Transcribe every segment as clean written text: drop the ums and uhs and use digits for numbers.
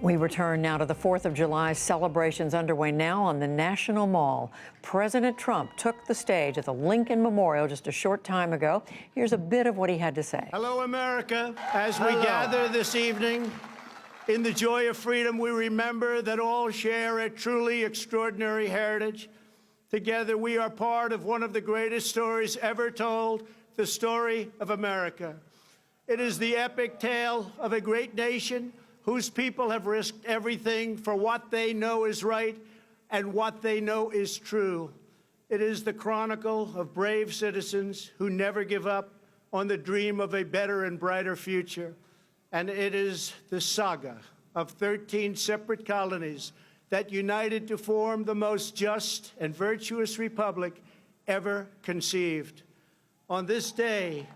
We return now to the 4th of July celebrations underway now on the National Mall. President Trump took the stage at the Lincoln Memorial just a short time ago. Here's a bit of what he had to say. Hello, America. As we gather this evening in the joy of freedom, we remember that all share a truly extraordinary heritage. Together, we are part of one of the greatest stories ever told, the story of America. It is the epic tale of a great nation whose people have risked everything for what they know is right and what they know is true. It is the chronicle of brave citizens who never give up on the dream of a better and brighter future. And it is the saga of 13 separate colonies that united to form the most just and virtuous republic ever conceived. On this day,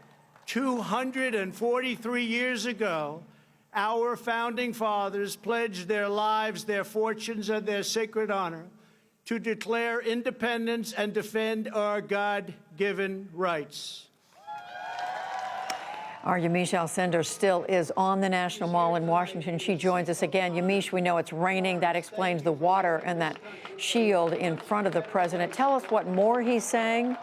243 years ago, our founding fathers pledged their lives, their fortunes, and their sacred honor to declare independence and defend our God-given rights. Our Yamiche Alcindor still is on the National Mall in Washington. She joins us again. Yamiche, we know it's raining. That explains the water and that shield in front of the president. Tell us what more he's saying.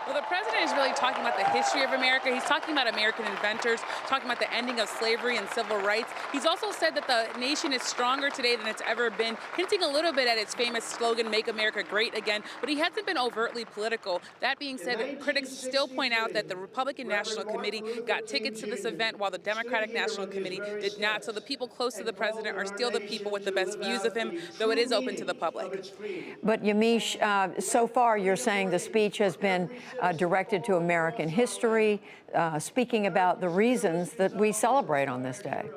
Well, the president is really talking about the history of America. He's talking about American inventors, talking about the ending of slavery and civil rights. He's also said that the nation is stronger today than it's ever been, hinting a little bit at its famous slogan, "Make America Great Again," but he hasn't been overtly political. That being said, critics still point out that the Republican National Committee got tickets to this event while the Democratic National Committee did not. So the people close to the president are still the people with the best views of him, though it is open to the public. But Yamiche, so far you're saying the speech has been directed to American history, speaking about the reasons that we celebrate on this day.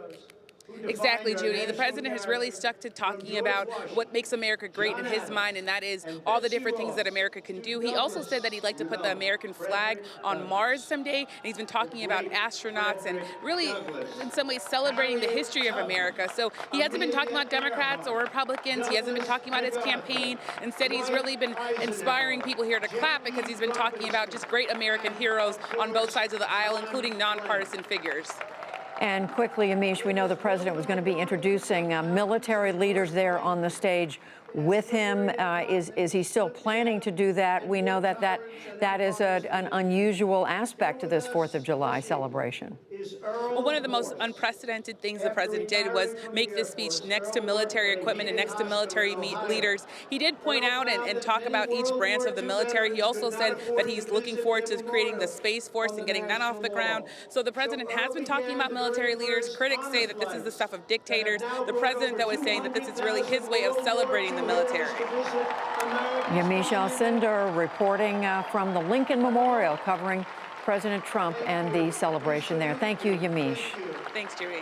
Exactly, Judy. The president has really stuck to talking about what makes America great in his mind, and that is all the different things that America can do. He also said that he'd like to put the American flag on Mars someday, and he's been talking about astronauts and really, in some ways, celebrating the history of America. So he hasn't been talking about Democrats or Republicans. He hasn't been talking about his campaign. Instead, he's really been inspiring people here to clap because he's been talking about just great American heroes on both sides of the aisle, including nonpartisan figures. And quickly, Yamiche, we know the president was going to be introducing military leaders there on the stage with him. Is he still planning to do that? We know that is an unusual aspect to this 4th of July celebration. Well, one of the most unprecedented things the president did was make this speech next to military equipment and next to military leaders. He did point out and talk about each branch of the military. He also said that he's looking forward to creating the Space Force and getting that off the ground. So the president has been talking about military leaders. Critics say that this is the stuff of dictators. The president, though, is saying that this is really his way of celebrating the military. Yamiche Alcindor reporting from the Lincoln Memorial, covering President Trump and the celebration there. Thank you, Yamiche. Thanks, Judy.